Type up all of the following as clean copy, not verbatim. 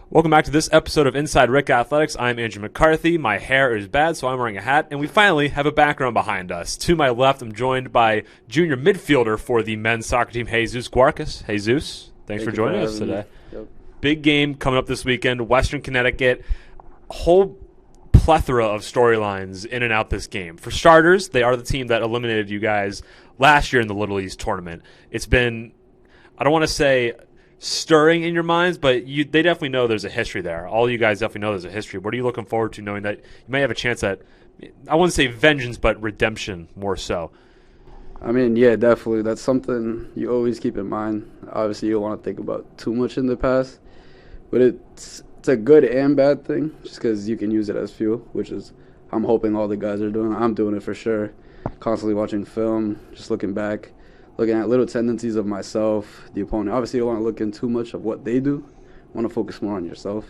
Welcome back to this episode of Inside RIC Athletics. I'm Andrew McCarthy. My hair is bad, so I'm wearing a hat, and we finally have a background behind us. To my left, I'm joined by junior midfielder for the men's soccer team, Jesus Guarcas. Jesus, thanks for joining us today. Yep. Big game coming up this weekend, Western Connecticut. A whole plethora of storylines in and out this game. For starters, they are the team that eliminated you guys last year in the Little East tournament. It's been, I don't want to say stirring in your minds, but they definitely know there's a history there. All you guys definitely know there's a history. What are you looking forward to, knowing that you may have a chance at, I wouldn't say vengeance, but redemption more so? I mean, yeah, definitely. That's something you always keep in mind. Obviously, you don't want to think about too much in the past, but it's a good and bad thing just because you can use it as fuel, which is I'm hoping all the guys are doing. I'm doing it for sure. Constantly watching film, just looking back, looking at little tendencies of myself, the opponent. Obviously, you don't want to look in too much of what they do. You want to focus more on yourself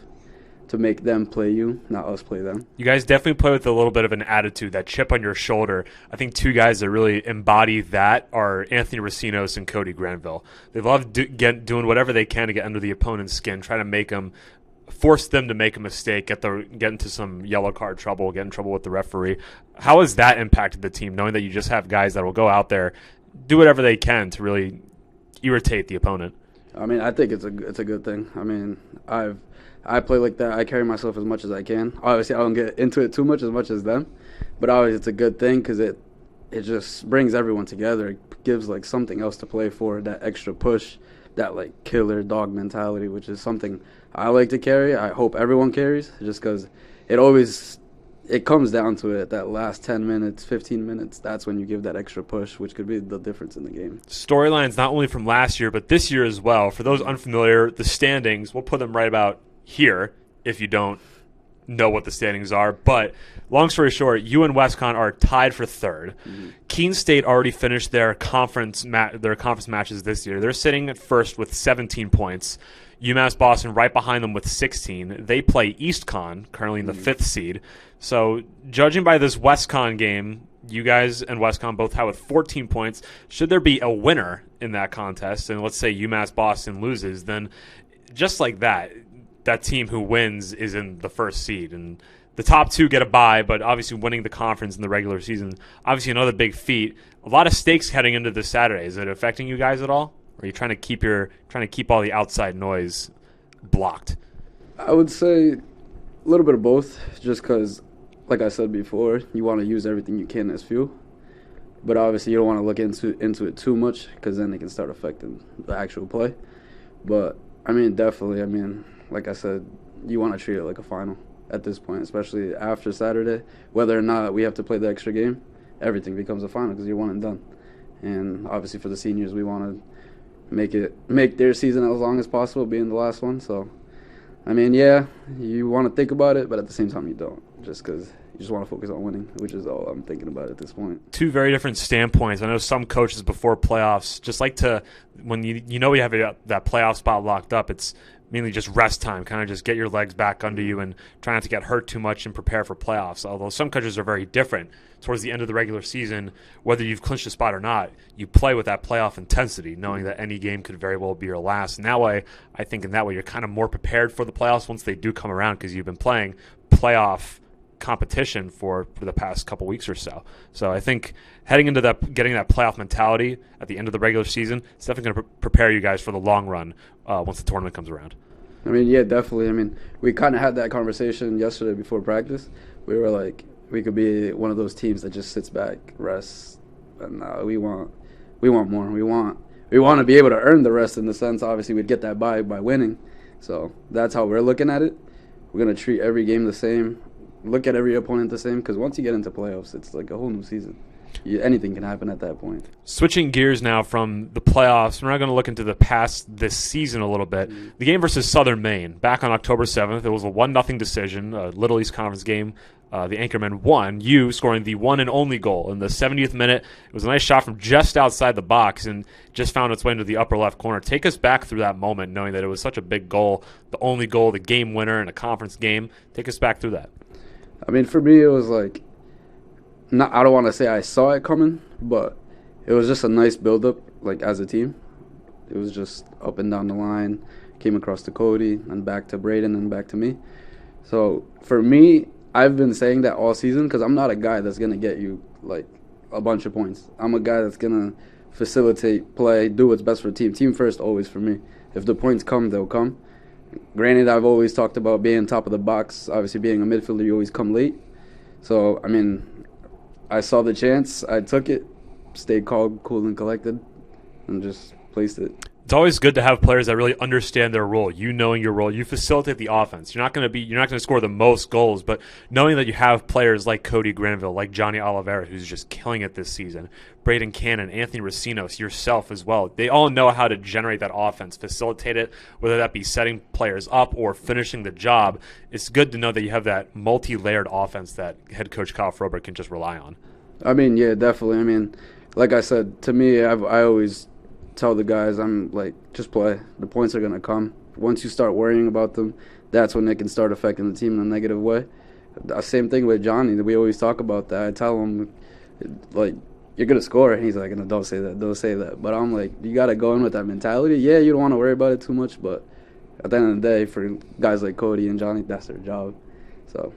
to make them play you, not us play them. You guys definitely play with a little bit of an attitude, that chip on your shoulder. I think two guys that really embody that are Anthony Racinos and Cody Granville. They love doing whatever they can to get under the opponent's skin, try to force them to make a mistake, get into some yellow card trouble, get in trouble with the referee. How has that impacted the team, knowing that you just have guys that will go out there, do whatever they can to really irritate the opponent? I mean, I think it's a good thing. I mean, I play like that. I carry myself as much as I can. Obviously, I don't get into it too much as them, but obviously it's a good thing because it just brings everyone together. It gives like something else to play for, that extra push, that like killer dog mentality, which is something I like to carry. I hope everyone carries, just because it comes down to it. That last 10 minutes, 15 minutes, that's when you give that extra push, which could be the difference in the game. Storylines not only from last year, but this year as well. For those unfamiliar, the standings, we'll put them right about here if you don't know what the standings are. But long story short, you and WestCon are tied for third. Mm-hmm. Keene State already finished their conference matches this year. They're sitting at first with 17 points. UMass Boston right behind them with 16. They play EastCon, currently in the fifth seed. So judging by this WestCon game, you guys and WestCon both have with 14 points. Should there be a winner in that contest, and let's say UMass Boston loses, then just like that team who wins is in the first seed. And the top two get a bye, but obviously winning the conference in the regular season, obviously another big feat. A lot of stakes heading into this Saturday. Is it affecting you guys at all? Or are you trying to keep all the outside noise blocked? I would say a little bit of both, just because, like I said before, you want to use everything you can as fuel. But obviously you don't want to look into it too much, because then it can start affecting the actual play. But, I mean, definitely, like I said, you want to treat it like a final at this point, especially after Saturday. Whether or not we have to play the extra game, everything becomes a final because you're one and done. And obviously for the seniors, we want to make their season as long as possible, being the last one. So, I mean, yeah, you want to think about it, but at the same time you don't, just because you just want to focus on winning, which is all I'm thinking about at this point. Two very different standpoints. I know some coaches before playoffs just like to, when you know you have that playoff spot locked up, it's mainly just rest time, kind of just get your legs back under you and try not to get hurt too much and prepare for playoffs. Although some coaches are very different. Towards the end of the regular season, whether you've clinched a spot or not, you play with that playoff intensity, knowing that any game could very well be your last. And that way, I think in that way, you're kind of more prepared for the playoffs once they do come around, because you've been playing playoff competition for the past couple weeks or so. So I think heading into getting that playoff mentality at the end of the regular season, it's definitely going to prepare you guys for the long run once the tournament comes around. I mean, yeah, definitely. I mean, we kind of had that conversation yesterday before practice. We were like, we could be one of those teams that just sits back, rests, and we want more. We want to be able to earn the rest, in the sense, obviously, we'd get that by winning. So that's how we're looking at it. We're going to treat every game the same, look at every opponent the same, because once you get into playoffs, it's like a whole new season. Anything can happen at that point. Switching gears now from the playoffs, we're not going to look into the past this season a little bit. The game versus Southern Maine, back on October 7th, it was a 1-0 decision, a Little East Conference game. The Anchormen won, you scoring the one and only goal in the 70th minute. It was a nice shot from just outside the box and just found its way into the upper left corner. Take us back through that moment, knowing that it was such a big goal, the only goal, the game winner in a conference game. Take us back through that. I mean, for me, it was like, I don't want to say I saw it coming, but it was just a nice build-up, like, as a team. It was just up and down the line, came across to Cody, and back to Braden, and back to me. So for me, I've been saying that all season because I'm not a guy that's going to get you like a bunch of points. I'm a guy that's going to facilitate, play, do what's best for the team. Team first always for me. If the points come, they'll come. Granted, I've always talked about being top of the box. Obviously, being a midfielder, you always come late. So, I mean, I saw the chance. I took it, stayed calm, cool, and collected, and just placed it. It's always good to have players that really understand their role. You knowing your role, you facilitate the offense. You're not going to score the most goals, but knowing that you have players like Cody Granville, like Johnny Oliveira, who's just killing it this season, Braden Cannon, Anthony Racinos, yourself as well. They all know how to generate that offense, facilitate it, whether that be setting players up or finishing the job. It's good to know that you have that multi-layered offense that head coach Kyle Froberg can just rely on. I mean, yeah, definitely. I mean, like I said, to me, I always tell the guys, I'm like, just play. The points are going to come. Once you start worrying about them, that's when they can start affecting the team in a negative way. Same thing with Johnny. We always talk about that. I tell him, like, you're going to score. And he's like, no, don't say that. But I'm like, you got to go in with that mentality. Yeah, you don't want to worry about it too much, but at the end of the day, for guys like Cody and Johnny, that's their job. So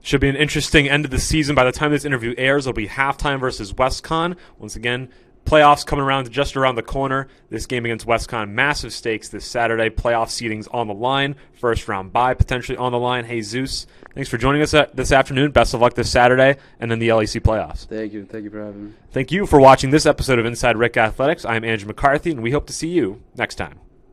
should be an interesting end of the season. By the time this interview airs, it'll be halftime versus WestCon. Once again, playoffs coming around just around the corner. This game against WestCon, massive stakes this Saturday. Playoff seedings on the line. First round bye potentially on the line. Hey, Zeus, thanks for joining us this afternoon. Best of luck this Saturday and then the LEC Playoffs. Thank you. Thank you for having me. Thank you for watching this episode of Inside RIC Athletics. I'm Andrew McCarthy, and we hope to see you next time.